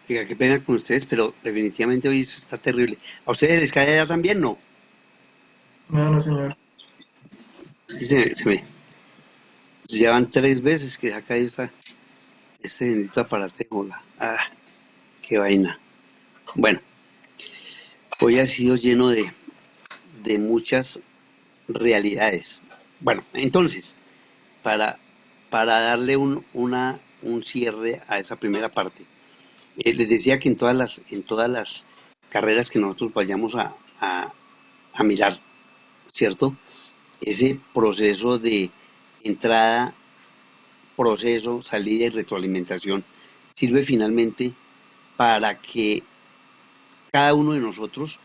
Diga, qué pena con ustedes, pero definitivamente hoy eso está terrible. ¿A ustedes les cae allá también? No. No, no, señor. Sí, se me llevan 3 veces que se ha caído este bendito aparatejo. Qué vaina. Bueno, hoy ha sido lleno de muchas realidades. Bueno, entonces, para, para darle un cierre a esa primera parte, les decía que en todas las carreras que nosotros vayamos a mirar, ¿cierto? Ese proceso de entrada, proceso, salida y retroalimentación sirve finalmente para que cada uno de nosotros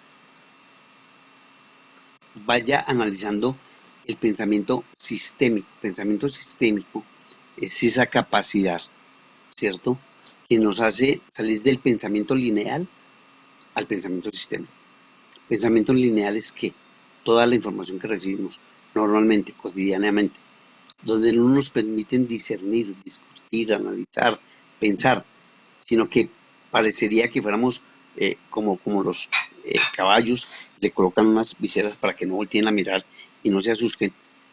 vaya analizando el pensamiento sistémico. Pensamiento sistémico es esa capacidad, ¿cierto?, que nos hace salir del pensamiento lineal al pensamiento sistémico. Pensamiento lineal es que toda la información que recibimos normalmente, cotidianamente, donde no nos permiten discernir, discutir, analizar, pensar, sino que parecería que fuéramos como los caballos, le colocan unas viseras para que no volteen a mirar y no se asusten.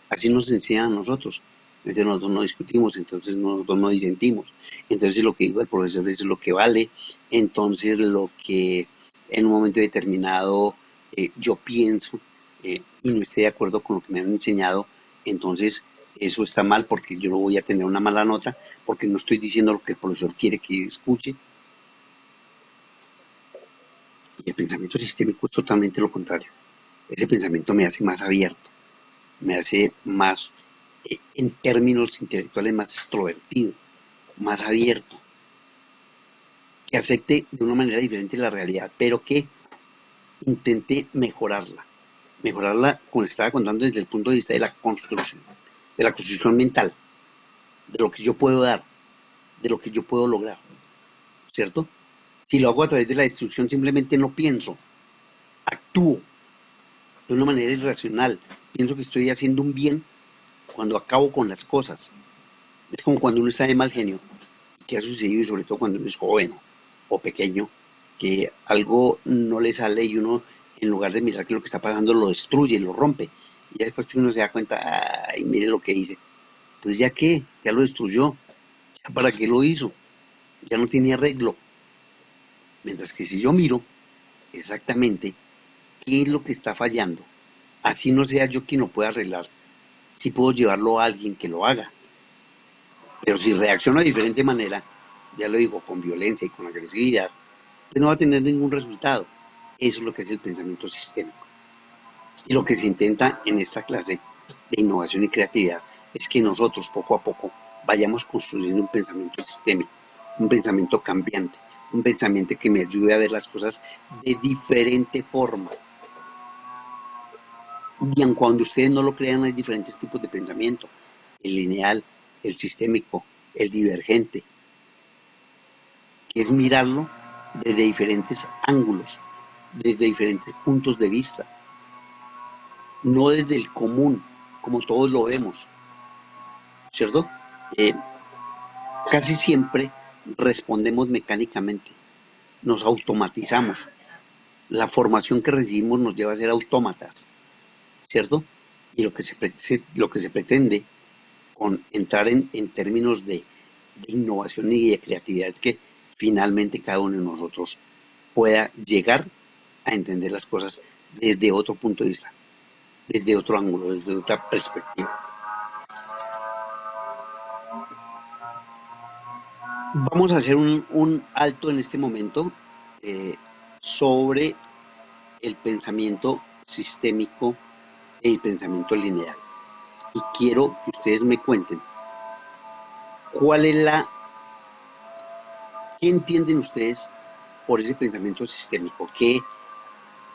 Así nos enseñan a nosotros. Entonces nosotros no discutimos, entonces nosotros no disentimos. Entonces lo que dijo el profesor es lo que vale. Entonces lo que en un momento determinado yo pienso y no estoy de acuerdo con lo que me han enseñado, entonces eso está mal porque yo no voy a tener una mala nota porque no estoy diciendo lo que el profesor quiere que escuche. Y el pensamiento sistémico es totalmente lo contrario. Ese pensamiento me hace más abierto, me hace más, en términos intelectuales, más extrovertido, más abierto, que acepte de una manera diferente la realidad, pero que intente mejorarla. Mejorarla, como les estaba contando, desde el punto de vista de la construcción mental, de lo que yo puedo dar, de lo que yo puedo lograr, ¿cierto? Si lo hago a través de la destrucción, simplemente no pienso, actúo de una manera irracional. Pienso que estoy haciendo un bien cuando acabo con las cosas. Es como cuando uno está de mal genio, que ha sucedido y sobre todo cuando uno es joven o pequeño, que algo no le sale y uno, en lugar de mirar que lo que está pasando, lo destruye, lo rompe. Y ya después que uno se da cuenta, ay, mire lo que hice. Pues ya qué, ya lo destruyó. ¿Ya para qué lo hizo? Ya no tiene arreglo. Mientras que si yo miro exactamente qué es lo que está fallando, así no sea yo quien lo pueda arreglar, si puedo llevarlo a alguien que lo haga. Pero si reacciono de diferente manera, ya lo digo, con violencia y con agresividad, pues no va a tener ningún resultado. Eso es lo que es el pensamiento sistémico. Y lo que se intenta en esta clase de innovación y creatividad es que nosotros poco a poco vayamos construyendo un pensamiento sistémico, un pensamiento cambiante, un pensamiento que me ayude a ver las cosas de diferente forma. Y aun cuando ustedes no lo crean, hay diferentes tipos de pensamiento: el lineal, el sistémico, el divergente, que es mirarlo desde diferentes ángulos, desde diferentes puntos de vista, no desde el común, como todos lo vemos, ¿cierto? Eh, Casi siempre respondemos mecánicamente, nos automatizamos. La formación que recibimos nos lleva a ser autómatas, ¿cierto? Y lo que se pretende con entrar en términos de innovación y de creatividad es que finalmente cada uno de nosotros pueda llegar a entender las cosas desde otro punto de vista, desde otro ángulo, desde otra perspectiva. Vamos a hacer un alto en este momento eh, sobre el pensamiento sistémico y el pensamiento lineal. Y quiero que ustedes me cuenten cuál es qué entienden ustedes por ese pensamiento sistémico, qué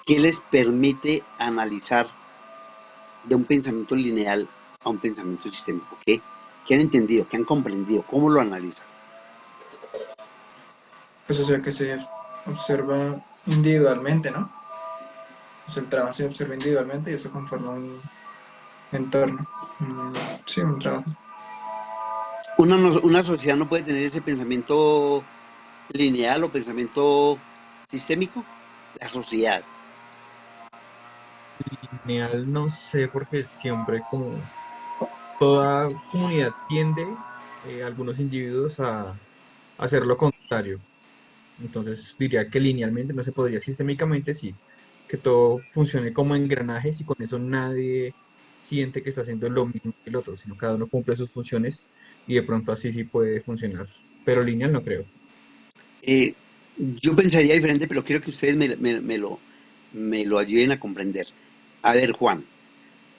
les permite analizar de un pensamiento lineal a un pensamiento sistémico, qué han entendido, qué han comprendido, cómo lo analizan. Pues o sea que se observa individualmente, ¿no? O sea, el trabajo se observa individualmente y eso conforma un entorno. Sí, un trabajo. Una sociedad no puede tener ese pensamiento lineal o pensamiento sistémico? La sociedad. Lineal no sé, porque siempre como toda comunidad tiende, algunos individuos a hacer lo contrario. Entonces diría que linealmente no se podría, sistémicamente sí, que todo funcione como engranajes y con eso nadie siente que está haciendo lo mismo que el otro, sino cada uno cumple sus funciones y de pronto así sí puede funcionar. Pero lineal no creo. Eh, yo pensaría diferente, pero quiero que ustedes me lo ayuden a comprender. A ver, Juan,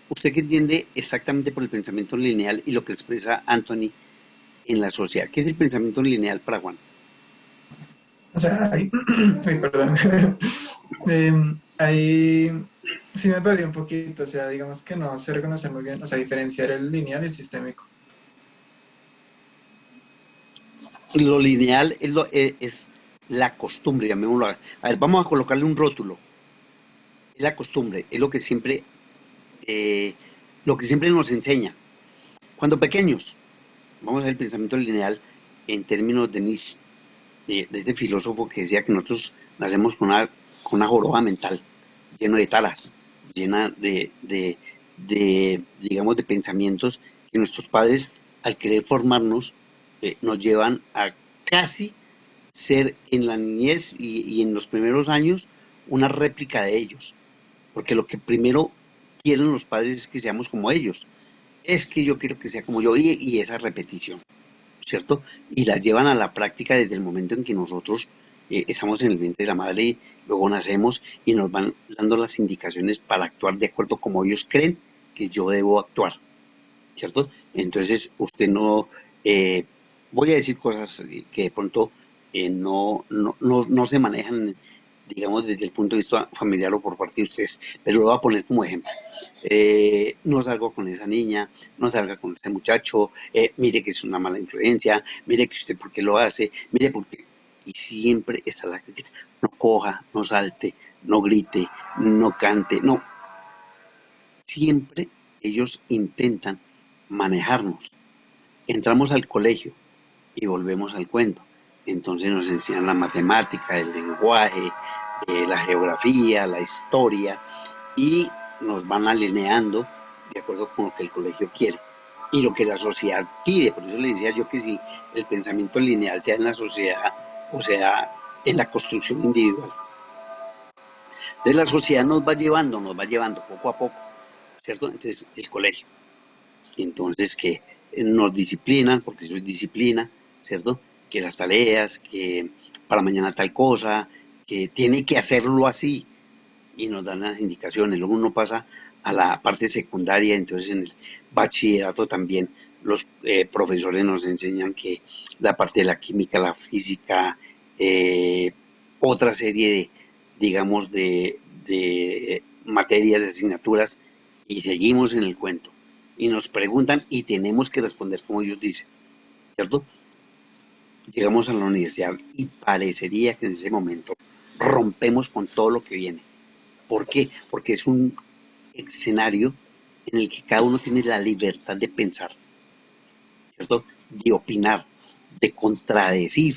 ¿usted qué entiende exactamente por el pensamiento lineal y lo que expresa Anthony en la sociedad? ¿Qué es el pensamiento lineal para Juan? O sea, ahí, ay, perdón. Ahí sí me perdí un poquito, o sea, digamos que no sé reconocer muy bien, o sea, diferenciar el lineal y el sistémico. Lo lineal es la costumbre, llamémoslo. A ver, vamos a colocarle un rótulo. Es la costumbre, es eh, lo que siempre nos enseña. Cuando pequeños, vamos a ver el pensamiento lineal en términos de Nietzsche, de este filósofo que decía que nosotros nacemos con una joroba mental lleno de taras, llena digamos, de pensamientos que nuestros padres, al querer formarnos, nos llevan a casi ser en la niñez y en los primeros años una réplica de ellos. Porque lo que primero quieren los padres es que seamos como ellos. Es que yo quiero que sea como yo y esa repetición, ¿cierto? Y la llevan a la práctica desde el momento en que nosotros estamos en el vientre de la madre y luego nacemos y nos van dando las indicaciones para actuar de acuerdo como ellos creen que yo debo actuar, ¿cierto? Entonces, usted no, eh, voy a decir cosas que de pronto no se manejan, digamos, desde el punto de vista familiar o por parte de ustedes, pero lo voy a poner como ejemplo. No salgo con esa niña, no salga con ese muchacho, mire que es una mala influencia, mire que usted por qué lo hace, mire por qué. Y siempre está la crítica. No coja, no salte, no grite, no cante, no. Siempre ellos intentan manejarnos. Entramos al colegio y volvemos al cuento. Entonces nos enseñan la matemática, el lenguaje, la geografía, la historia y nos van alineando de acuerdo con lo que el colegio quiere y lo que la sociedad pide. Por eso le decía yo que si el pensamiento lineal sea en la sociedad o sea en la construcción individual. Entonces la sociedad nos va llevando poco a poco, ¿cierto? Entonces el colegio. Entonces que nos disciplinan, porque eso es disciplina, ¿cierto? Que las tareas, que para mañana tal cosa, que tiene que hacerlo así y nos dan las indicaciones. Luego uno pasa a la parte secundaria, entonces en el bachillerato también los profesores nos enseñan que la parte de la química, la física, eh, otra serie digamos, de materias, de asignaturas, y seguimos en el cuento. Y nos preguntan y tenemos que responder como ellos dicen, ¿cierto? Llegamos a la universidad y parecería que en ese momento rompemos con todo lo que viene. ¿Por qué? Porque es un escenario en el que cada uno tiene la libertad de pensar, ¿cierto? De opinar, de contradecir,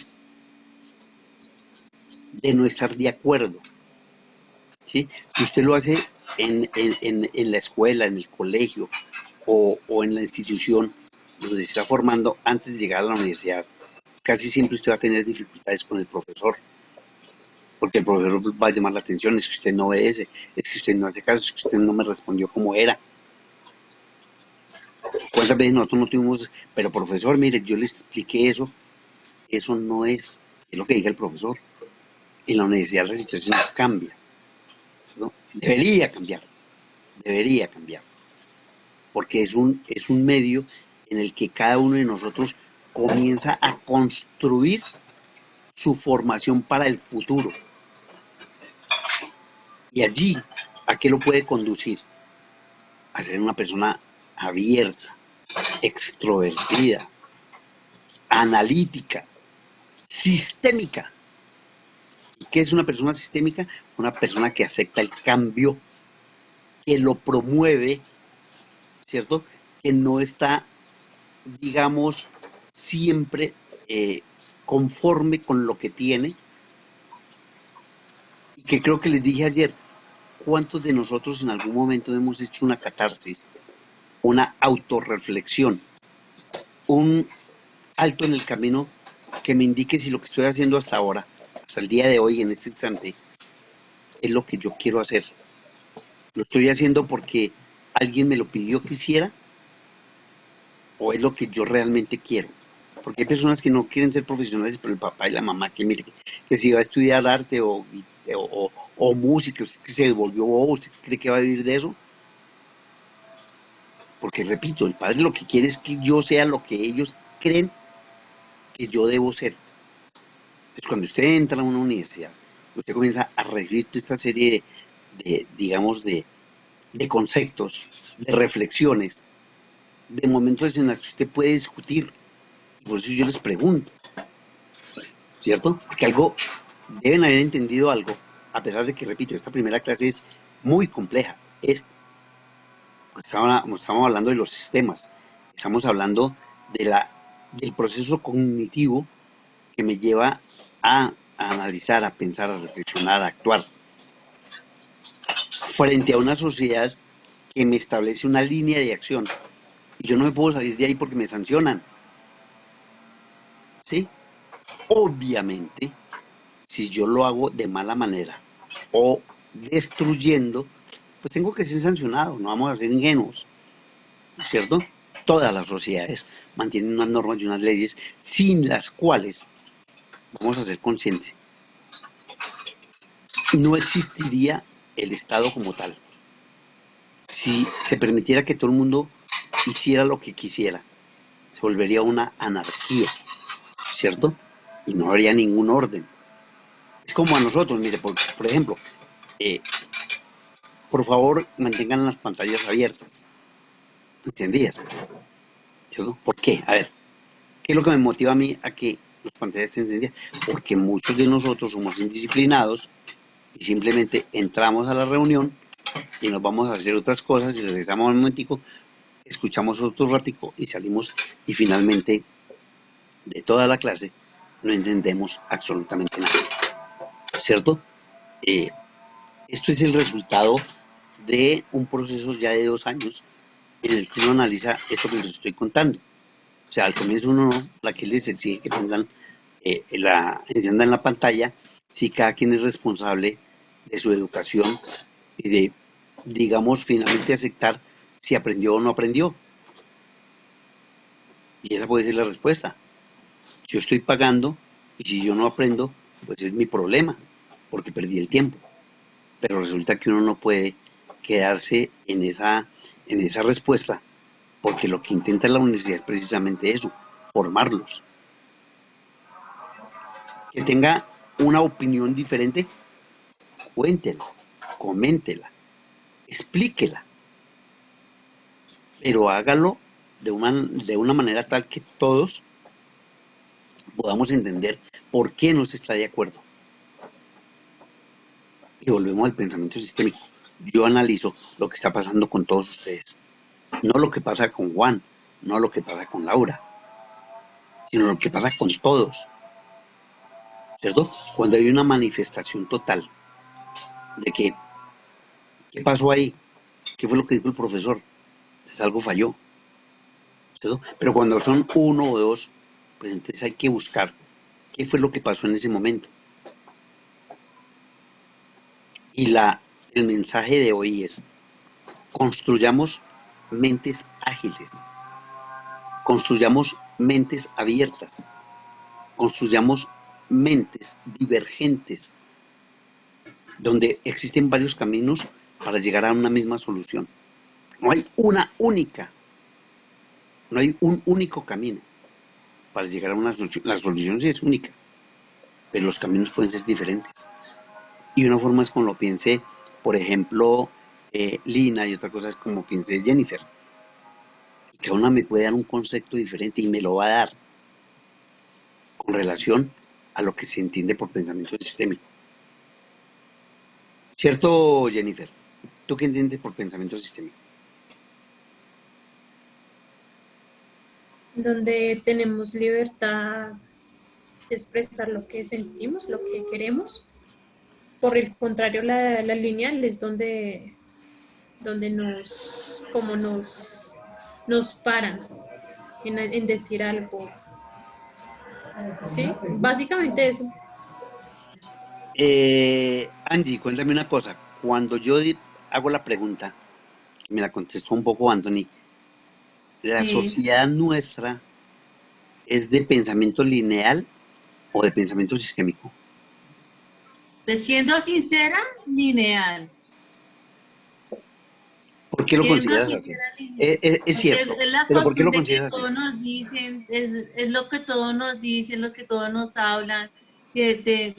de no estar de acuerdo, ¿sí? Si usted lo hace en la escuela, en el colegio o en la institución donde se está formando antes de llegar a la universidad, casi siempre usted va a tener dificultades con el profesor, porque el profesor va a llamar la atención, es que usted no obedece, es que usted no hace caso, es que usted no me respondió como era. ¿Cuántas veces nosotros no tuvimos, pero profesor, mire, yo le expliqué eso, eso no es lo que diga el profesor. En la universidad la situación cambia, ¿no? Debería cambiar, porque es un medio en el que cada uno de nosotros comienza a construir su formación para el futuro. Y allí, ¿a qué lo puede conducir? A ser una persona abierta, extrovertida, analítica, sistémica. ¿Y qué es una persona sistémica? Una persona que acepta el cambio, que lo promueve, ¿cierto? Que no está, digamos, siempre, conforme con lo que tiene, y que creo que les dije ayer, ¿cuántos de nosotros en algún momento hemos hecho una catarsis, una autorreflexión, un alto en el camino que me indique si lo que estoy haciendo hasta ahora, hasta el día de hoy, en este instante, es lo que yo quiero hacer? ¿Lo estoy haciendo porque alguien me lo pidió que hiciera o es lo que yo realmente quiero? Porque hay personas que no quieren ser profesionales, pero el papá y la mamá que mire que si va a estudiar arte o música, usted que se volvió bobo, usted cree que va a vivir de eso. Porque repito, el padre lo que quiere es que yo sea lo que ellos creen que yo debo ser. Entonces, cuando usted entra a una universidad, usted comienza a recibir toda esta serie digamos, de conceptos, de reflexiones, de momentos en los que usted puede discutir. Y por eso yo les pregunto, ¿cierto? Que algo, deben haber entendido algo, a pesar de que, repito, esta primera clase es muy compleja. Estamos hablando de los sistemas, estamos hablando del proceso cognitivo que me lleva a analizar, a pensar, a reflexionar, a actuar frente a una sociedad que me establece una línea de acción y yo no me puedo salir de ahí porque me sancionan, ¿sí? Obviamente, si yo lo hago de mala manera o destruyendo, pues tengo que ser sancionado, no vamos a ser ingenuos, ¿cierto? Todas las sociedades mantienen unas normas y unas leyes sin las cuales, vamos a ser conscientes, no existiría el Estado como tal. Si se permitiera que todo el mundo hiciera lo que quisiera, se volvería una anarquía, ¿cierto? Y no habría ningún orden. Es como a nosotros, mire, por ejemplo, eh, por favor mantengan las pantallas abiertas, encendidas, ¿cierto? ¿Por qué? A ver, ¿qué es lo que me motiva a mí a que las pantallas estén encendidas? Porque muchos de nosotros somos indisciplinados y simplemente entramos a la reunión y nos vamos a hacer otras cosas y regresamos un momentico, escuchamos otro ratico y salimos y finalmente de toda la clase no entendemos absolutamente nada, ¿cierto? Eh, Esto es el resultado de un proceso ya de 2 años en el que uno analiza esto que les estoy contando. O sea, al comienzo uno no, la que les exige que pongan enciendan la pantalla, si cada quien es responsable de su educación y de, digamos, finalmente aceptar si aprendió o no aprendió. Y esa puede ser la respuesta. Yo estoy pagando y si yo no aprendo, pues es mi problema, porque perdí el tiempo. Pero resulta que uno no puede quedarse en esa respuesta, porque lo que intenta la universidad es precisamente eso, formarlos. Que tenga una opinión diferente, cuéntela, coméntela, explíquela, pero hágalo de una manera tal que todos podamos entender por qué no se está de acuerdo. Y volvemos al pensamiento sistémico. Yo analizo lo que está pasando con todos ustedes, no lo que pasa con Juan, no lo que pasa con Laura, sino lo que pasa con todos, ¿cierto? Cuando hay una manifestación total de que, ¿qué pasó ahí? ¿Qué fue lo que dijo el profesor? Pues algo falló, ¿cierto? Pero cuando son uno o dos, pues entonces hay que buscar qué fue lo que pasó en ese momento. Y el mensaje de hoy es, construyamos mentes ágiles, construyamos mentes abiertas, construyamos mentes divergentes, donde existen varios caminos para llegar a una misma solución. No hay una única, no hay un único camino para llegar a una solución. La solución sí es única, pero los caminos pueden ser diferentes. Y una forma es como lo piense, por ejemplo, Lina, y otra cosa es como piense Jennifer. Y cada una me puede dar un concepto diferente y me lo va a dar con relación a lo que se entiende por pensamiento sistémico. ¿Cierto, Jennifer? ¿Tú qué entiendes por pensamiento sistémico? donde tenemos libertad expresar lo que sentimos, lo que queremos. Por el contrario, la lineal es donde nos paran en decir algo. Sí, básicamente eso. Angie, cuéntame una cosa. Cuando yo hago la pregunta, que me la contestó un poco Anthony, ¿la Sí. sociedad nuestra es de pensamiento lineal o de pensamiento sistémico? Pues siendo sincera, lineal. ¿Por qué lo Siendo consideras así? sincera, lineal. Es Porque cierto, es la pero ¿por qué lo costumbre que consideras así? todos nos dicen, es lo que todos nos dicen, lo que todos nos hablan, que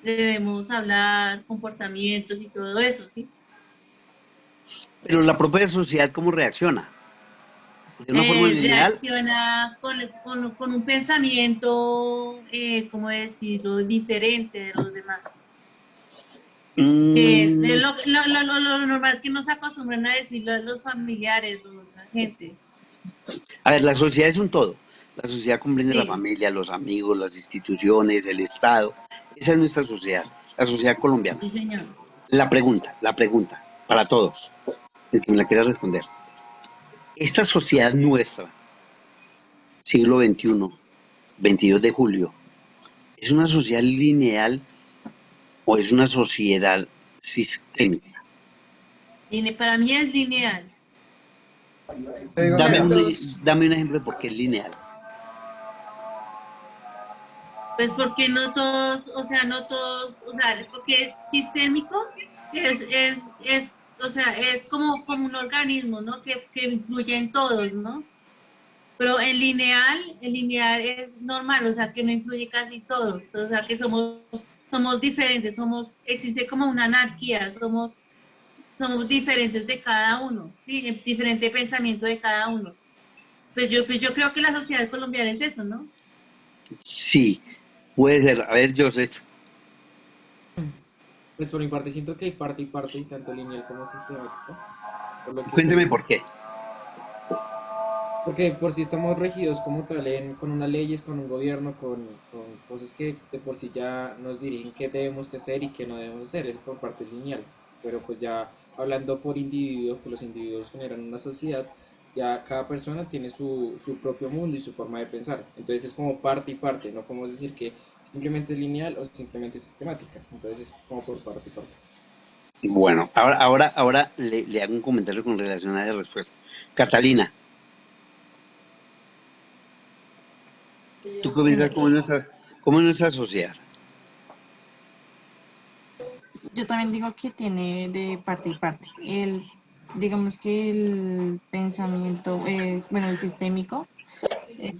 debemos hablar, comportamientos y todo eso, ¿sí? Pero la propia sociedad, ¿cómo reacciona? ¿De una forma lineal? Reacciona con un pensamiento, ¿cómo decirlo?, diferente de los demás. Es Mm, lo normal que nos acostumbran a decirlo a los familiares, la gente. a ver, la sociedad es un todo. La sociedad comprende la Sí, familia, los amigos, las instituciones, el Estado. Esa es nuestra sociedad, la sociedad colombiana. sí, señor. La pregunta, para todos, el que me la quiera responder. Esta sociedad nuestra, siglo XXI, 22 de julio, ¿es una sociedad lineal o es una sociedad sistémica? Para mí es lineal. Te digo, Dame mira, Las un, dos. dame un ejemplo de por qué es lineal. Pues porque no todos, o sea, no todos, o sea, porque sistémico o sea, es como un organismo, ¿no? Que influye en todos, ¿no? Pero el lineal es normal, o sea, que no influye casi todos, o sea, que somos diferentes, existe como una anarquía, somos diferentes de cada uno, ¿sí? El diferente pensamiento de cada uno. Pues yo creo que la sociedad colombiana es eso, ¿no? Sí, puede ser. A ver, Joseph, Pues por mi parte siento que hay parte y parte, y tanto lineal como sistemático, por lo que cuénteme por pues, qué. porque por si estamos regidos como tal con unas leyes, con un gobierno, con cosas que de por sí ya nos dirían qué debemos que hacer y qué no debemos hacer, es por parte lineal, pero pues ya hablando por individuos, que los individuos generan una sociedad, ya cada persona tiene su propio mundo y su forma de pensar, entonces es como parte y parte, no podemos decir que simplemente es lineal o simplemente es sistemática, entonces es como por parte y parte. Bueno, ahora le hago un comentario con relación a esa respuesta. Catalina, ¿tú qué piensas cómo es nuestra sociedad? Yo también digo que tiene de parte y parte. Digamos que el pensamiento es, bueno, el sistémico, eh,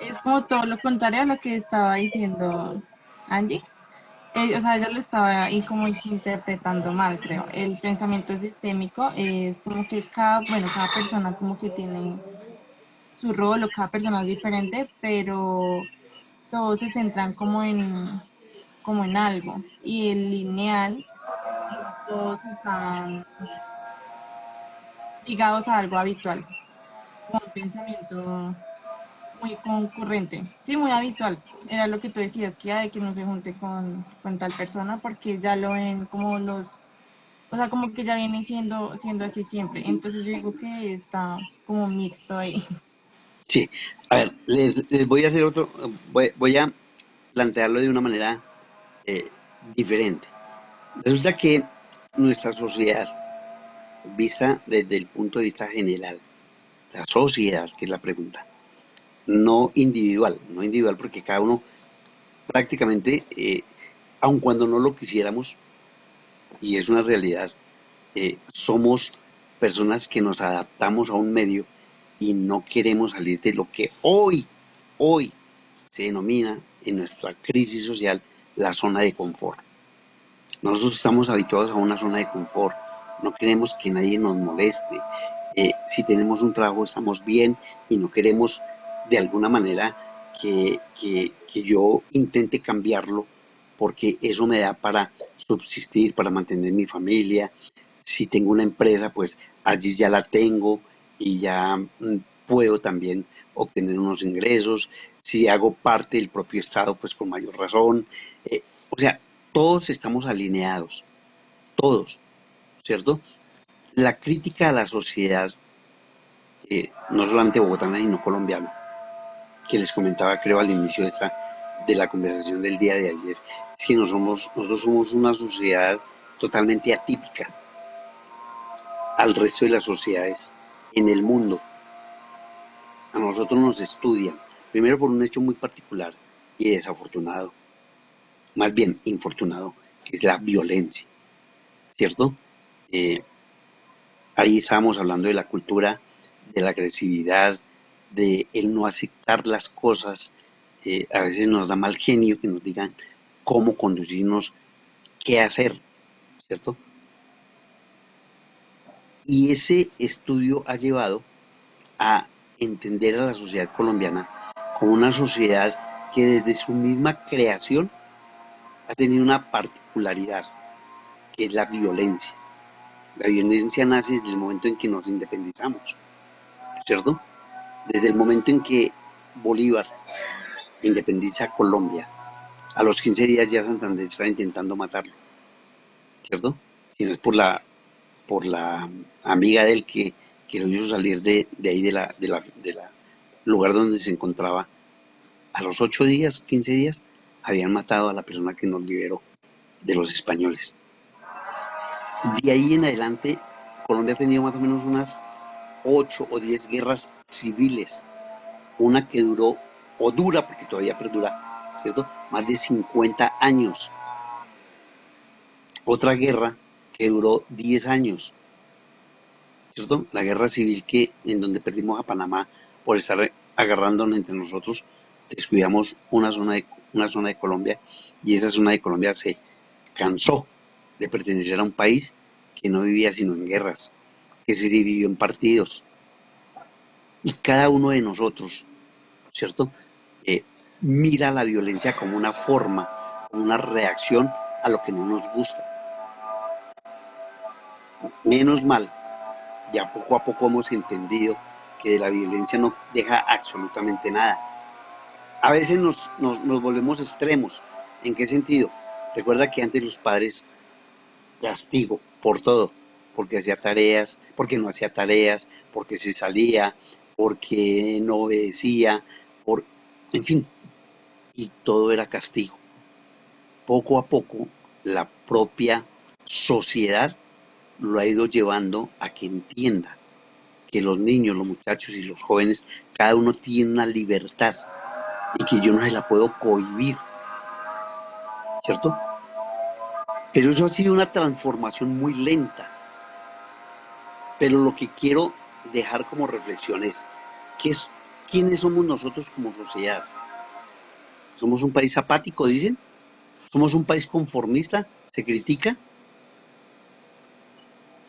es como todo lo contrario a lo que estaba diciendo Angie. O sea, ella lo estaba ahí como que interpretando mal, creo. El pensamiento sistémico es como que cada persona como que tiene su rol o cada persona es diferente, pero todos se centran como en algo. Y el lineal, todos están ligados a algo habitual, como un pensamiento muy concurrente, sí, muy habitual. Era lo que tú decías, que de que no se junte con tal persona porque ya lo ven como o sea, como que ya viene siendo así siempre. Entonces yo digo que está como mixto ahí. Sí, a ver, les voy a hacer voy a plantearlo de una manera diferente. Resulta que nuestra sociedad, vista desde el punto de vista general, la sociedad, que es la pregunta, no individual porque cada uno prácticamente, aun cuando no lo quisiéramos, y es una realidad, somos personas que nos adaptamos a un medio y no queremos salir de lo que hoy se denomina en nuestra crisis social la zona de confort. Nosotros estamos habituados a una zona de confort, no queremos que nadie nos moleste. Si tenemos un trabajo estamos bien y no queremos de alguna manera que yo intente cambiarlo porque eso me da para subsistir, para mantener mi familia. Si tengo una empresa, pues allí ya la tengo y ya puedo también obtener unos ingresos. Si hago parte del propio Estado, pues con mayor razón. O sea, todos estamos alineados, todos, ¿cierto? La crítica a la sociedad, no solamente bogotana, sino colombiana, que les comentaba, creo, al inicio de la conversación del día de ayer, es que nosotros somos una sociedad totalmente atípica al resto de las sociedades en el mundo. A nosotros nos estudian, primero por un hecho muy particular y desafortunado, más bien infortunado, que es la violencia, ¿cierto? Eh, Ahí estábamos hablando de la cultura, de la agresividad, de el no aceptar las cosas. A veces nos da mal genio que nos digan cómo conducirnos, qué hacer, ¿cierto? Y ese estudio ha llevado a entender a la sociedad colombiana como una sociedad que desde su misma creación ha tenido una particularidad, que es la violencia. La violencia nace desde el momento en que nos independizamos, ¿cierto? Desde el momento en que Bolívar independiza Colombia, a los 15 días ya Santander está intentando matarlo, ¿cierto? Si no es por la amiga de él que lo hizo salir de ahí de la lugar donde se encontraba, a los 8 días, 15 días, habían matado a la persona que nos liberó de los españoles. De ahí en adelante, Colombia ha tenido más o menos unas 8 o 10 guerras civiles. Una que duró, o dura, porque todavía perdura, ¿cierto? Más de 50 años. Otra guerra que duró 10 años, ¿cierto? La guerra civil en donde perdimos a Panamá por estar agarrándonos entre nosotros, descuidamos una zona de Colombia, y esa zona de Colombia se cansó de pertenecer a un país que no vivía sino en guerras, que se dividió en partidos. Y cada uno de nosotros, ¿cierto? Mira la violencia como una forma, como una reacción a lo que no nos gusta. Menos mal, ya poco a poco hemos entendido que de la violencia no deja absolutamente nada. A veces nos volvemos extremos. ¿En qué sentido? Recuerda que antes los padres, castigo por todo, porque hacía tareas, porque no hacía tareas, porque se salía, porque no obedecía, en fin, y todo era castigo. Poco a poco, la propia sociedad lo ha ido llevando a que entienda que los niños, los muchachos y los jóvenes, cada uno tiene una libertad y que yo no se la puedo cohibir, ¿cierto? Pero eso ha sido una transformación muy lenta. Pero lo que quiero dejar como reflexión es, ¿quiénes somos nosotros como sociedad? ¿Somos un país apático, dicen? ¿Somos un país conformista? ¿Se critica?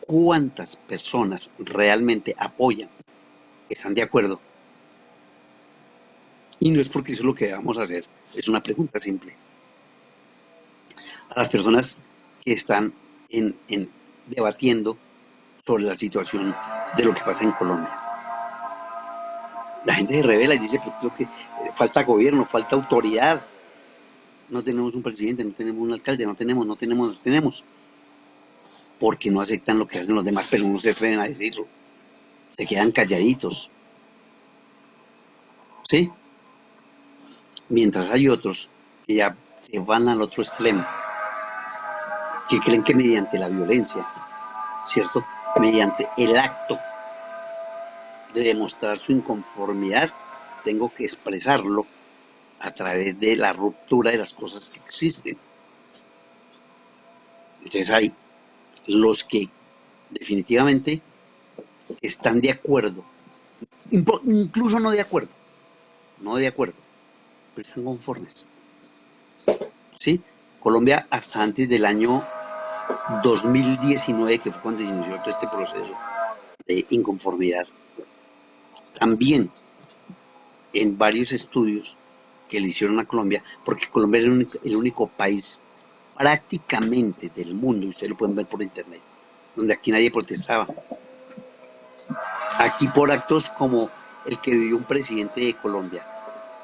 ¿Cuántas personas realmente apoyan, están de acuerdo? Y no es porque eso es lo que debamos hacer, es una pregunta simple. A las personas que están debatiendo sobre la situación de lo que pasa en Colombia. La gente se revela y dice, pues, creo que falta gobierno, falta autoridad. No tenemos un presidente, no tenemos un alcalde, no tenemos. Porque no aceptan lo que hacen los demás, pero no se atreven a decirlo. Se quedan calladitos. ¿Sí? Mientras hay otros que ya van al otro extremo, que creen que mediante la violencia, ¿cierto? Mediante el acto de demostrar su inconformidad, tengo que expresarlo a través de la ruptura de las cosas que existen. Entonces hay los que definitivamente están de acuerdo, incluso no de acuerdo, pero están conformes. ¿Sí? Colombia hasta antes del año 2019, que fue cuando inició todo este proceso de inconformidad, también en varios estudios que le hicieron a Colombia, porque Colombia era el único país prácticamente del mundo, y ustedes lo pueden ver por internet, donde aquí nadie protestaba. Aquí por actos como el que vivió un presidente de Colombia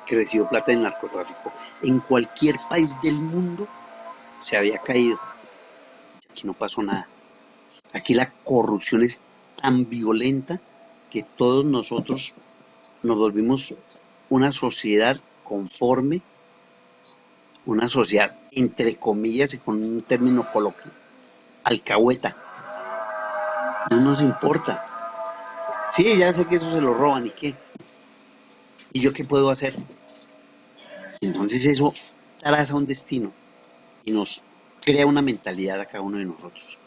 que recibió plata del narcotráfico, en cualquier país del mundo se había caído. Aquí no pasó nada. Aquí la corrupción es tan violenta que todos nosotros nos volvimos una sociedad conforme, una sociedad, entre comillas, y con un término coloquial, alcahueta. No nos importa. Sí, ya sé que eso se lo roban, ¿y qué? ¿Y yo qué puedo hacer? Entonces eso traza un destino y nos crea una mentalidad a cada uno de nosotros.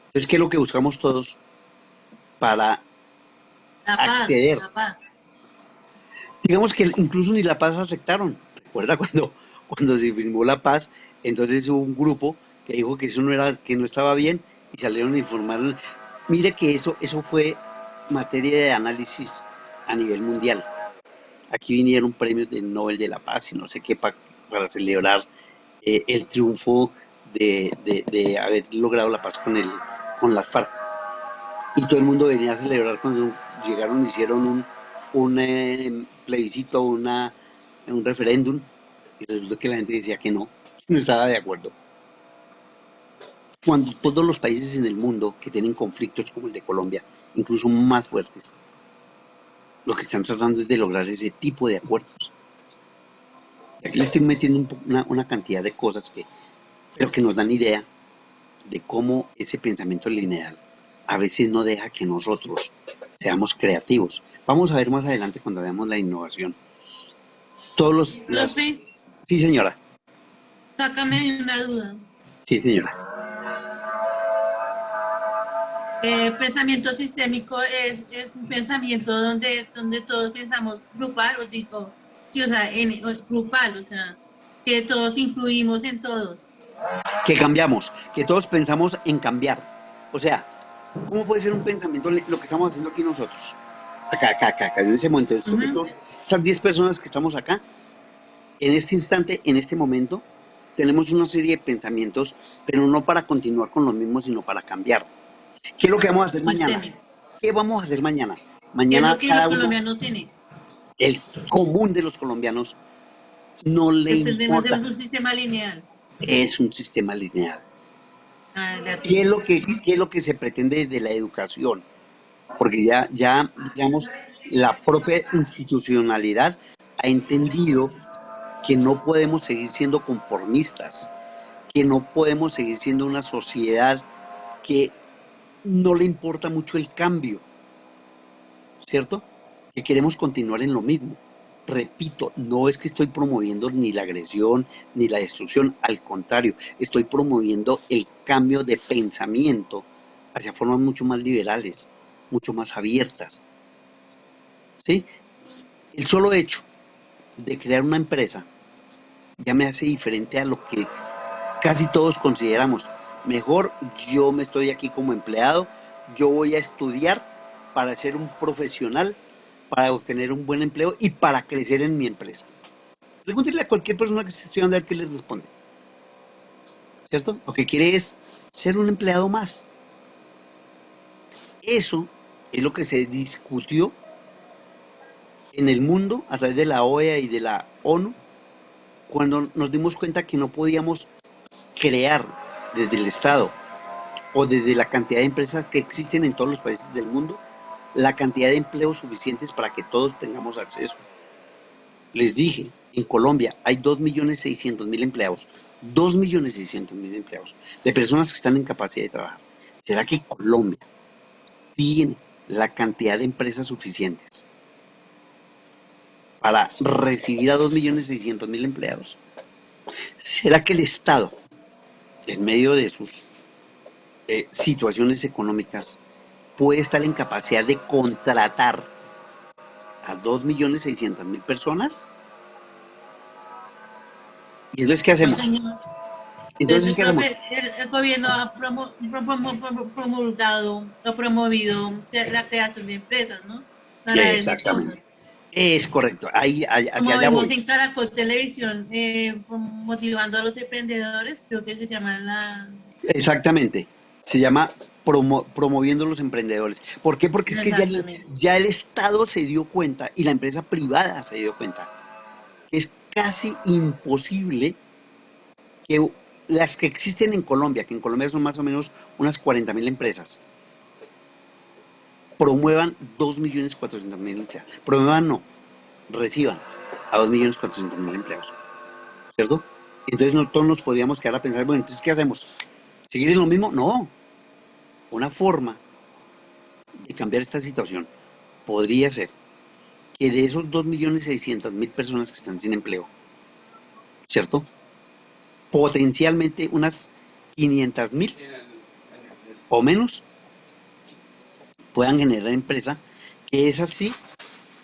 Entonces, ¿qué es lo que buscamos todos para La paz, acceder? la paz. Digamos que incluso ni la paz aceptaron. ¿Recuerda cuando se firmó la paz? Entonces hubo un grupo que dijo que eso no era, que no estaba bien y salieron a informar. Mire que eso fue materia de análisis a nivel mundial. Aquí vinieron premios del Nobel de la Paz y no sé qué para celebrar el triunfo de haber logrado la paz con las FARC. Y todo el mundo venía a celebrar cuando llegaron, hicieron un plebiscito, un referéndum, y resultó que la gente decía que no estaba de acuerdo. Cuando todos los países en el mundo que tienen conflictos como el de Colombia, incluso más fuertes, lo que están tratando es de lograr ese tipo de acuerdos. Y aquí le estoy metiendo una cantidad de cosas pero que nos dan idea de cómo ese pensamiento lineal a veces no deja que nosotros seamos creativos. Vamos a ver más adelante cuando veamos la innovación. Profe, Sí, señora. sácame de una duda. Sí, señora. Pensamiento sistémico es un pensamiento donde todos pensamos grupal, o digo, sí, o sea, grupal, o sea, que todos influimos en todos. Que cambiamos, que todos pensamos en cambiar. O sea, ¿cómo puede ser un pensamiento lo que estamos haciendo aquí nosotros? Acá, en ese momento, estas 10 personas que estamos acá, en este instante, en este momento, tenemos una serie de pensamientos, pero no para continuar con los mismos, sino para cambiar. ¿Qué es lo que vamos a hacer mañana? Sistémico. ¿Qué vamos a hacer mañana? ¿Qué es Mañana lo que cada los uno, colombianos tienen? el común de los colombianos, no le Entendemos importa. un sistema lineal. Es un sistema lineal. La ¿Qué es lo que se pretende de la educación? Porque ya, digamos, la propia institucionalidad ha entendido que no podemos seguir siendo conformistas, que no podemos seguir siendo una sociedad que no le importa mucho el cambio, ¿cierto? Que queremos continuar en lo mismo. Repito, no es que estoy promoviendo ni la agresión ni la destrucción, al contrario, estoy promoviendo el cambio de pensamiento hacia formas mucho más liberales, mucho más abiertas, ¿sí? El solo hecho de crear una empresa ya me hace diferente a lo que casi todos consideramos. Mejor yo me estoy aquí como empleado, yo voy a estudiar para ser un profesional, para obtener un buen empleo y para crecer en mi empresa. Pregúntele a cualquier persona que esté estudiando a ver qué les responde. ¿Cierto? Lo que quiere es ser un empleado más. Eso es lo que se discutió en el mundo a través de la OEA y de la ONU cuando nos dimos cuenta que no podíamos crear desde el Estado o desde la cantidad de empresas que existen en todos los países del mundo, la cantidad de empleos suficientes para que todos tengamos acceso. Les dije, en Colombia hay 2.600.000 empleados, 2.600.000 empleados de personas que están en capacidad de trabajar. ¿Será que Colombia tiene la cantidad de empresas suficientes para recibir a 2.600.000 empleados? ¿Será que el Estado, en medio de sus situaciones económicas, puede estar en capacidad de contratar a 2.600.000 personas? ¿Y entonces qué hacemos? señor. Entonces, ¿qué hacemos? El gobierno ha promulgado o promovido la creación de empresas, ¿no? Para esas Exactamente. cosas. Es correcto. Hacia Como allá vemos voy. en Caracol Televisión, motivando a los emprendedores, creo que se llama la... Exactamente. Se llama promoviendo los emprendedores. ¿Por qué? Porque es que Exactamente. ya el Estado se dio cuenta y la empresa privada se dio cuenta que es casi imposible que las que existen en Colombia, que en Colombia son más o menos unas 40.000 empresas, promuevan 2.400.000 empleados. Promuevan no, reciban a 2.400.000 empleados, ¿cierto? Entonces nosotros nos podríamos quedar a pensar, bueno, entonces ¿qué hacemos? ¿Seguir en lo mismo? No. Una forma de cambiar esta situación podría ser que de esos 2.600.000 personas que están sin empleo, ¿cierto? Potencialmente unas 500.000 o menos puedan generar empresa, que es así,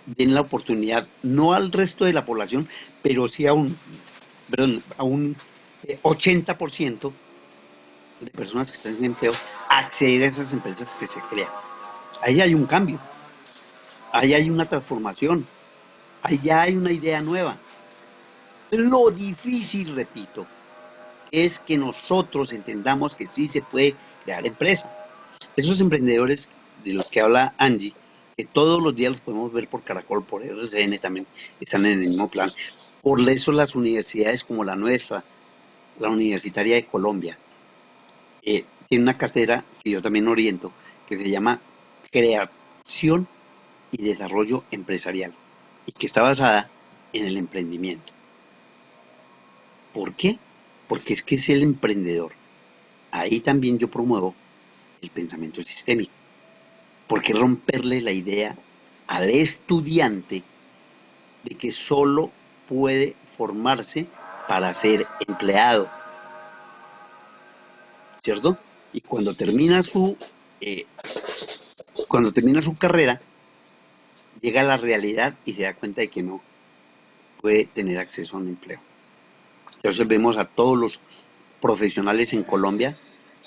den la oportunidad, no al resto de la población, pero sí a un 80% de personas que están sin empleo, acceder a esas empresas que se crean. Ahí hay un cambio, ahí hay una transformación, ahí ya hay una idea nueva. Lo difícil, repito, es que nosotros entendamos que sí se puede crear empresa. Esos emprendedores de los que habla Angie, que todos los días los podemos ver por Caracol, por RCN también, están en el mismo plan. Por eso las universidades como la nuestra, la Universitaria de Colombia, tiene una cátedra que yo también oriento, que se llama Creación y Desarrollo Empresarial, y que está basada en el emprendimiento. ¿Por qué? Porque es que es el emprendedor. Ahí también yo promuevo el pensamiento sistémico. Porque romperle la idea al estudiante de que solo puede formarse para ser empleado, ¿cierto? Y eh, cuando termina su carrera, llega a la realidad y se da cuenta de que no puede tener acceso a un empleo. Entonces vemos a todos los profesionales en Colombia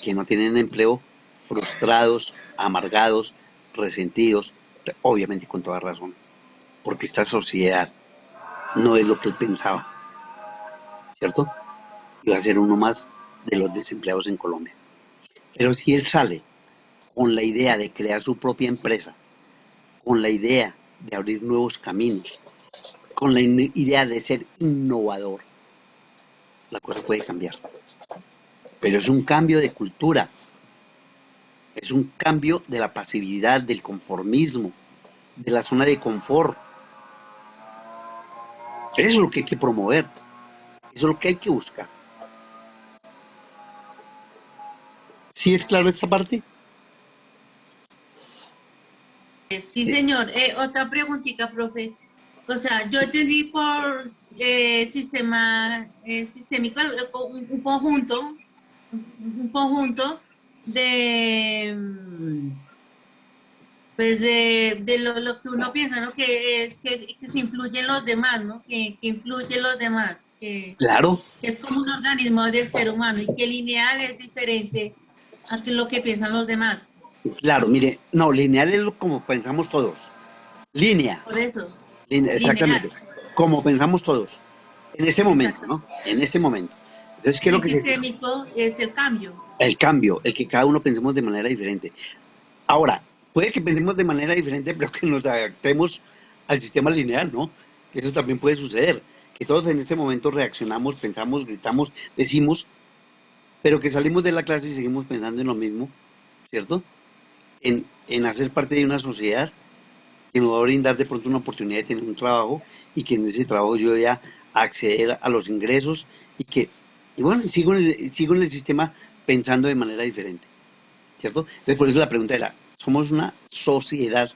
que no tienen empleo, frustrados, amargados, resentidos, obviamente con toda razón, porque esta sociedad no es lo que él pensaba, ¿cierto? Iba a ser uno más de los desempleados en Colombia. Pero si él sale con la idea de crear su propia empresa, con la idea de abrir nuevos caminos, con la idea de ser innovador, la cosa puede cambiar. Pero es un cambio de cultura, es un cambio de la pasividad, del conformismo, de la zona de confort. Eso es lo que hay que promover, eso es lo que hay que buscar. ¿Sí es claro esta parte? Sí, señor. Otra preguntita, profe. O sea, yo entendí por sistema sistémico un conjunto de, pues de lo que uno piensa, ¿no? Que se influyen los demás, ¿no? Que influyen los demás, Claro, que es como un organismo del ser humano y que lineal es diferente a que lo que piensan los demás. claro, mire, no, lineal es como pensamos todos. Línea, Por eso, exactamente, lineal, como pensamos todos, en este momento, exacto. ¿no? En este momento. Entonces, ¿qué es Y lo el que se... sistémico es el cambio. El cambio, el que cada uno pensemos de manera diferente. Ahora, puede que pensemos de manera diferente, pero que nos adaptemos al sistema lineal, ¿no? Eso también puede suceder, que todos en este momento reaccionamos, pensamos, gritamos, decimos, pero que salimos de la clase y seguimos pensando en lo mismo, ¿cierto? En hacer parte de una sociedad que nos va a brindar de pronto una oportunidad de tener un trabajo y que en ese trabajo yo voy a acceder a los ingresos y bueno, sigo en el sistema pensando de manera diferente, ¿cierto? Entonces, por eso la pregunta era, ¿somos una sociedad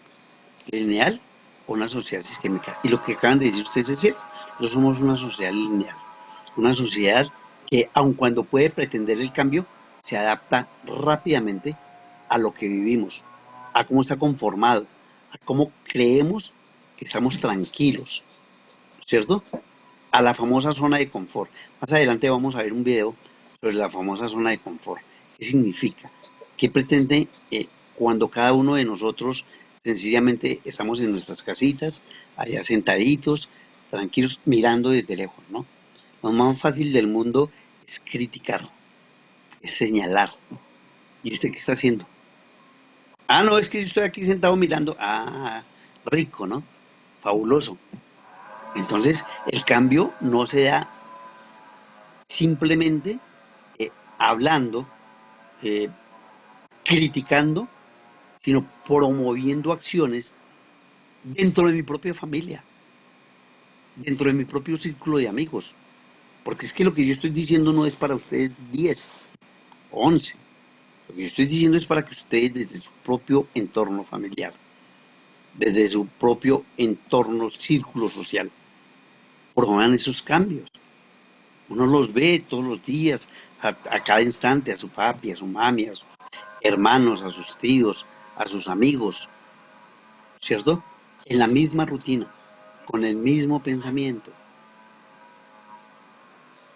lineal o una sociedad sistémica? Y lo que acaban de decir ustedes es cierto, no somos una sociedad lineal, una sociedad que aun cuando puede pretender el cambio, se adapta rápidamente a lo que vivimos, a cómo está conformado, a cómo creemos que estamos tranquilos, ¿cierto? A la famosa zona de confort. Más adelante vamos a ver un video sobre la famosa zona de confort. ¿Qué significa? ¿Qué pretende cuando cada uno de nosotros sencillamente estamos en nuestras casitas, allá sentaditos, tranquilos, mirando desde lejos, ¿no? Lo más fácil del mundo es criticar, es señalar. ¿Y usted qué está haciendo? Ah, no, es que yo estoy aquí sentado mirando. Ah, rico, ¿no? Fabuloso. Entonces, el cambio no se da simplemente hablando, eh, criticando, sino promoviendo acciones dentro de mi propia familia, dentro de mi propio círculo de amigos. Porque es que lo que yo estoy diciendo no es para ustedes 10 o 11. Lo que yo estoy diciendo es para que ustedes desde su propio entorno familiar, desde su propio entorno, círculo social, promuevan esos cambios. Uno los ve todos los días, a cada instante, a su papi, a su mami, a sus hermanos, a sus tíos, a sus amigos, ¿cierto? En la misma rutina, con el mismo pensamiento.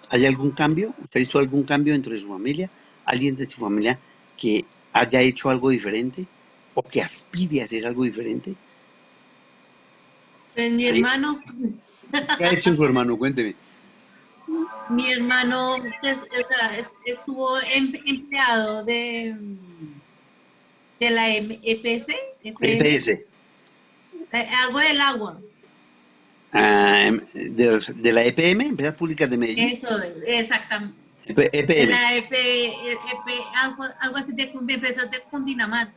¿Hay algún cambio? ¿Usted ha visto algún cambio dentro de su familia? ¿Alguien de su familia que haya hecho algo diferente o que aspire a hacer algo diferente? Pues mi ¿Sí? hermano, ¿Qué ha hecho su hermano? Cuénteme. mi hermano, pues, o sea, estuvo empleado de la EPC, FM, EPS, algo del agua. de la EPM, Empresas Públicas de Medellín. Eso, exactamente. De EPM. la algo así de empresas de Cundinamarca.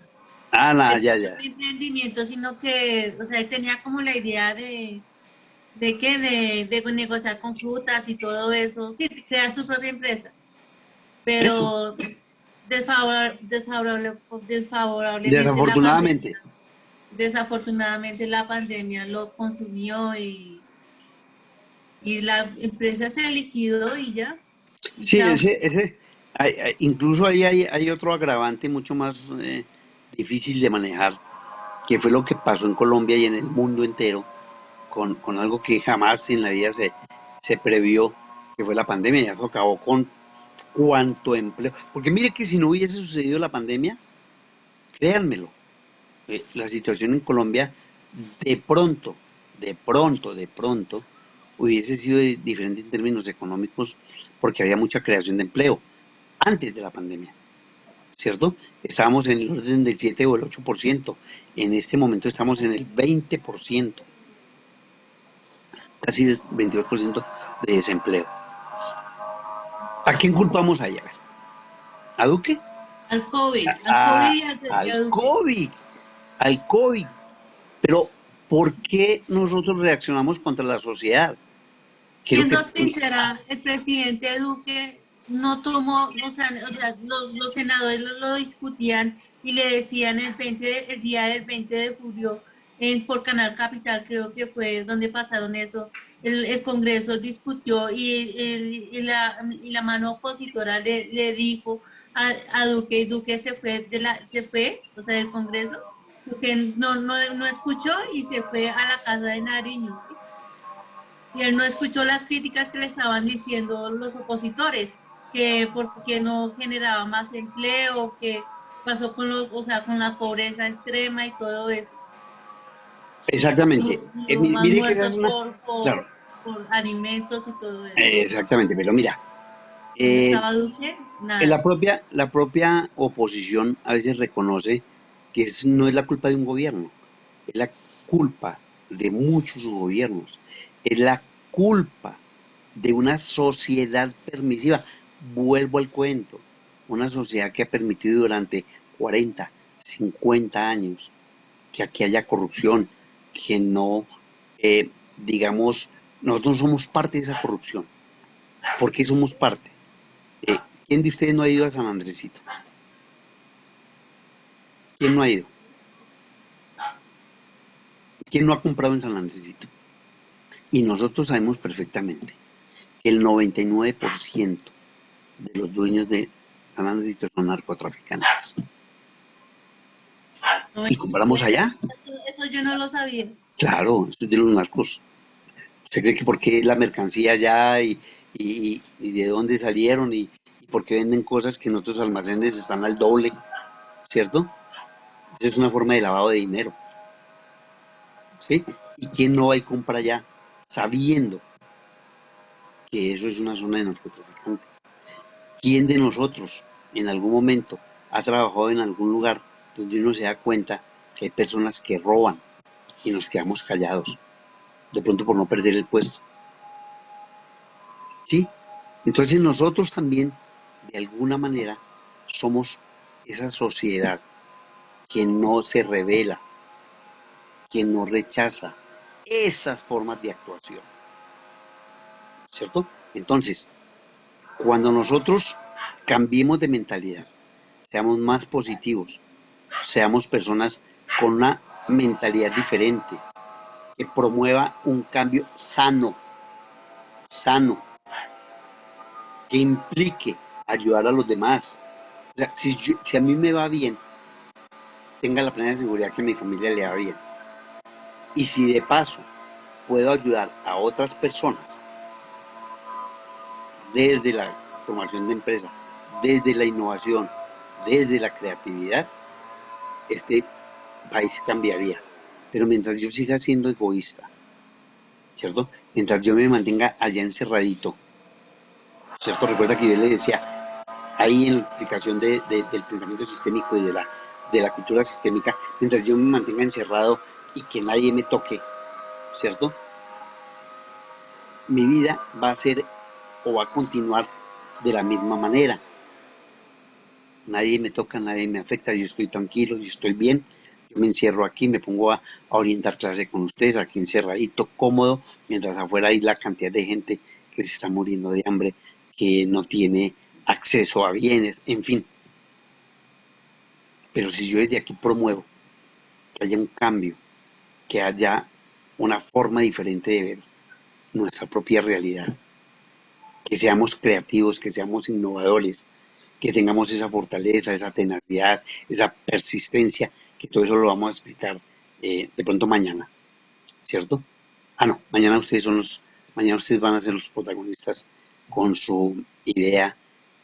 Ah, no, Él ya, no ya. tenía emprendimiento, sino que, o sea, él tenía como la idea de negociar con frutas y todo eso, sí, crear su propia empresa, Eso. pero desfavorablemente Desafortunadamente. desafortunadamente la pandemia lo consumió y la empresa se liquidó y ya, y Sí, chao. incluso ahí hay otro agravante mucho más difícil de manejar, que fue lo que pasó en Colombia y en el mundo entero, con algo que jamás en la vida se previó, que fue la pandemia. Ya eso acabó con cuanto empleo. Porque mire que si no hubiese sucedido la pandemia, créanmelo, la situación en Colombia de pronto, de pronto, hubiese sido diferente en términos económicos porque había mucha creación de empleo antes de la pandemia, ¿cierto? Estábamos en el orden del 7 o el 8%. En este momento estamos en el 20%, casi el 22% de desempleo. ¿A quién culpamos ahí? A ver, ¿a Duque? Al COVID y a Al Duque. COVID, al COVID. Pero, ¿por qué nosotros reaccionamos contra la sociedad? ¿Qué es lo que... Siendo sincera, el presidente Duque no tomó, o sea, los senadores lo discutían y le decían el día del 20 de julio por Canal Capital, creo que fue donde pasaron eso, el Congreso discutió y la mano opositora le dijo a Duque y Duque se fue, o sea, del Congreso, porque no escuchó y se fue a la casa de Nariño, ¿sí? Y él no escuchó las críticas que le estaban diciendo los opositores, que porque no generaba más empleo, que pasó con o sea, con la pobreza extrema y todo eso. Exactamente. Y hubo más Mire que esa es muertos una... Claro, por alimentos y todo eso. exactamente, pero mira, ¿Dónde eh, estaba Duque? en Nada. la propia oposición a veces reconoce que no es la culpa de un gobierno, es la culpa de muchos gobiernos, es la culpa de una sociedad permisiva. Vuelvo al cuento, una sociedad que ha permitido durante 40, 50 años que aquí haya corrupción, que no, digamos, nosotros somos parte de esa corrupción. ¿Por qué somos parte? Eh, ¿Quién de ustedes no ha ido a San Andresito? ¿Quién no ha ido? ¿Quién no ha comprado en San Andresito? Y nosotros sabemos perfectamente que el 99% de los dueños de San Andresito son narcotraficantes. No, ¿Y compramos allá? eso yo no lo sabía. Claro, eso es de los narcos. ¿Usted cree que por qué la mercancía allá y de dónde salieron y por qué venden cosas que en otros almacenes están al doble, ¿cierto? Esa es una forma de lavado de dinero, ¿sí? ¿Y quién no va y compra allá sabiendo que eso es una zona de narcotraficantes? ¿Quién de nosotros en algún momento ha trabajado en algún lugar donde uno se da cuenta que hay personas que roban y nos quedamos callados, de pronto por no perder el puesto. ¿Sí? Entonces nosotros también, de alguna manera, somos esa sociedad que no se revela, que no rechaza esas formas de actuación, ¿cierto? Entonces, cuando nosotros cambiemos de mentalidad, seamos más positivos, seamos personas con una mentalidad diferente, que promueva un cambio sano, que implique ayudar a los demás. O sea, si a mí me va bien, tenga la plena seguridad que a mi familia le va bien. Y si de paso puedo ayudar a otras personas desde la formación de empresa, desde la innovación, desde la creatividad, este país cambiaría. Pero mientras yo siga siendo egoísta, ¿cierto? Mientras yo me mantenga allá encerradito, ¿cierto? Recuerda que yo le decía ahí en la explicación del pensamiento sistémico y de la cultura sistémica, mientras yo me mantenga encerrado y que nadie me toque, ¿cierto? Mi vida va a ser o va a continuar de la misma manera. Nadie me toca, nadie me afecta, yo estoy tranquilo, yo estoy bien, yo me encierro aquí, me pongo a orientar clase con ustedes, aquí encerradito, cómodo, mientras afuera hay la cantidad de gente que se está muriendo de hambre, que no tiene acceso a bienes, en fin. Pero si yo desde aquí promuevo que haya un cambio, que haya una forma diferente de ver nuestra propia realidad, que seamos creativos, que seamos innovadores, que tengamos esa fortaleza, esa tenacidad, esa persistencia, que todo eso lo vamos a explicar de pronto mañana, ¿cierto? Ah, no, mañana ustedes van a ser los protagonistas con su idea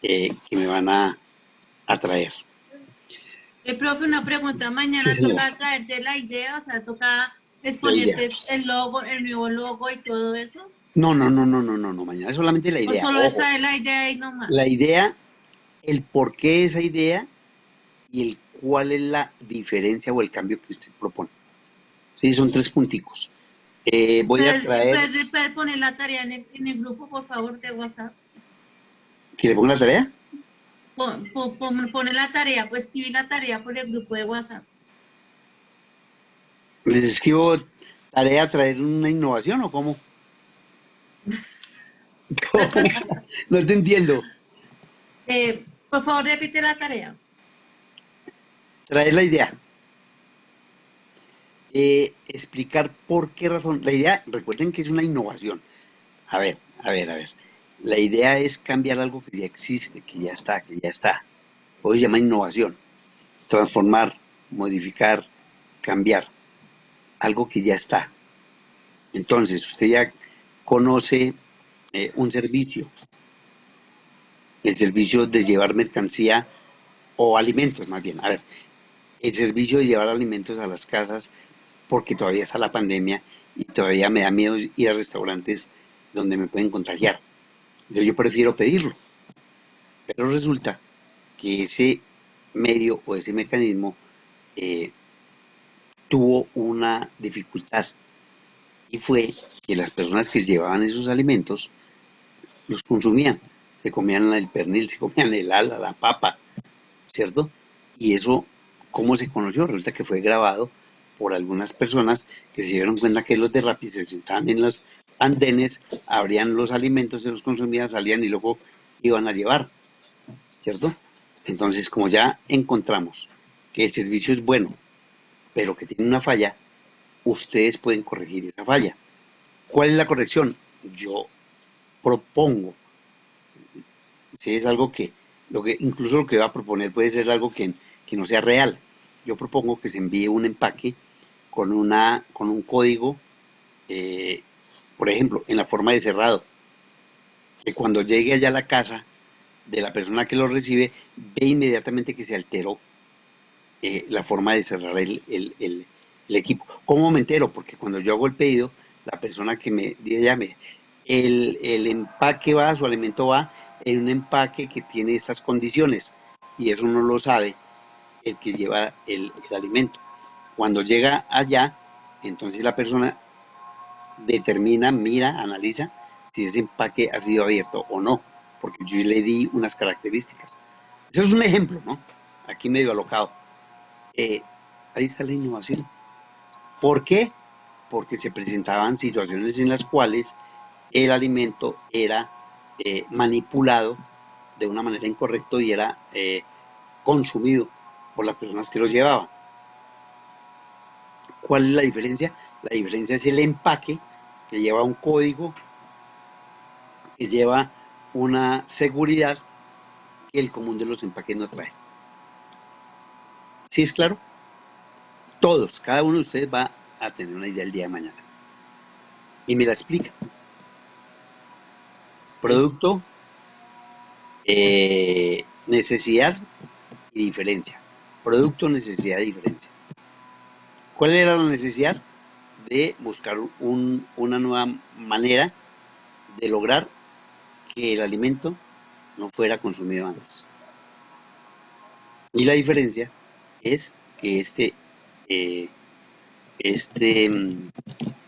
que me van a traer. Profe, una pregunta. Sí, Mañana señora. toca traerte la idea, o sea, toca La idea. exponerte el logo, el nuevo logo y todo eso. No, mañana es solamente la O idea. solo es Ojo, traer la idea y no más. la idea, el por qué de esa idea y el cuál es la diferencia o el cambio que usted propone. Sí, son 3 punticos. Voy a traer, ¿Puedes poner la tarea en el grupo, por favor, de WhatsApp? ¿que le ponga la tarea? Pone la tarea, pues escribí la tarea por el grupo de WhatsApp. ¿Les escribo tarea traer una innovación o cómo? ¿Cómo? No te entiendo. Por favor, repite la tarea. Traer la idea. Explicar por qué razón. La idea, recuerden que es una innovación. A ver. La idea es cambiar algo que ya existe, que ya está. Hoy se llama innovación. Transformar, modificar, cambiar. Algo que ya está. Entonces, usted ya conoce un servicio. El servicio de llevar mercancía o alimentos, más bien. A ver, el servicio de llevar alimentos a las casas porque todavía está la pandemia y todavía me da miedo ir a restaurantes donde me pueden contagiar. Yo prefiero pedirlo. Pero resulta que ese medio o ese mecanismo eh, tuvo una dificultad y fue que las personas que llevaban esos alimentos los consumían. Se comían el pernil, se comían el ala, la papa, ¿cierto? Y eso, ¿cómo se conoció? Resulta que fue grabado por algunas personas que se dieron cuenta que los de Rappi se sentaban en los andenes, abrían los alimentos, se los consumían, salían y luego iban a llevar, ¿cierto? Entonces, como ya encontramos que el servicio es bueno, pero que tiene una falla, ustedes pueden corregir esa falla. ¿Cuál es la corrección? Yo propongo, si es algo incluso lo que va a proponer puede ser algo que no sea real. Yo propongo que se envíe un empaque con un código, eh, por ejemplo, en la forma de cerrado, que cuando llegue allá a la casa de la persona que lo recibe, ve inmediatamente que se alteró la forma de cerrar el equipo. ¿Cómo me entero? Porque cuando yo hago el pedido, la persona que me llame, el empaque va, su alimento va en un empaque que tiene estas condiciones y eso no lo sabe el que lleva el alimento. Cuando llega allá, entonces la persona determina, mira, analiza si ese empaque ha sido abierto o no, porque yo le di unas características. Eso es un ejemplo, ¿no? Aquí medio alocado. Ahí está la innovación. ¿Por qué? Porque se presentaban situaciones en las cuales el alimento era manipulado de una manera incorrecta y era consumido por las personas que lo llevaban. ¿Cuál es la diferencia? La diferencia es el empaque, que lleva un código, que lleva una seguridad que el común de los empaques no trae. ¿Sí es claro? Todos, cada uno de ustedes va a tener una idea el día de mañana. Y me la explica. Producto, necesidad y diferencia. Producto, necesidad y diferencia. ¿Cuál era la necesidad? De buscar una nueva manera de lograr que el alimento no fuera consumido antes. Y la diferencia es que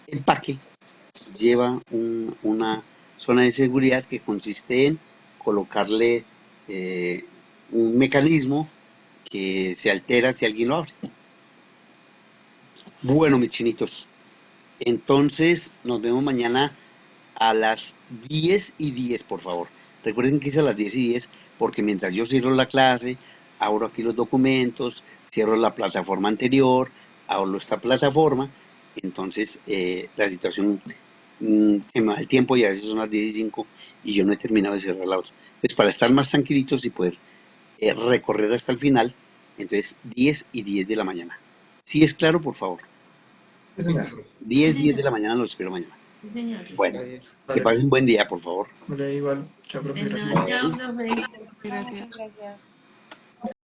empaque lleva una zona de seguridad que consiste en colocarle un mecanismo que se altera si alguien lo abre. Bueno, mis chinitos, entonces nos vemos mañana a las 10:10, por favor. Recuerden que es a las 10:10 porque mientras yo cierro la clase, abro aquí los documentos, cierro la plataforma anterior, abro esta plataforma, entonces la situación se me va el tiempo y a veces son las 10:05 y yo no he terminado de cerrar la otra. Pues para estar más tranquilitos y poder recorrer hasta el final, entonces 10:10 de la mañana. ¿Sí es claro, por favor? Sí, señor. 10:10 de la mañana, los espero mañana. Sí, señor. Bueno, Vale. que Vale. pasen buen día, por favor. Vale, igual. Chao, profe. De Gracias. nada, chao, profe. Gracias. Muchas gracias.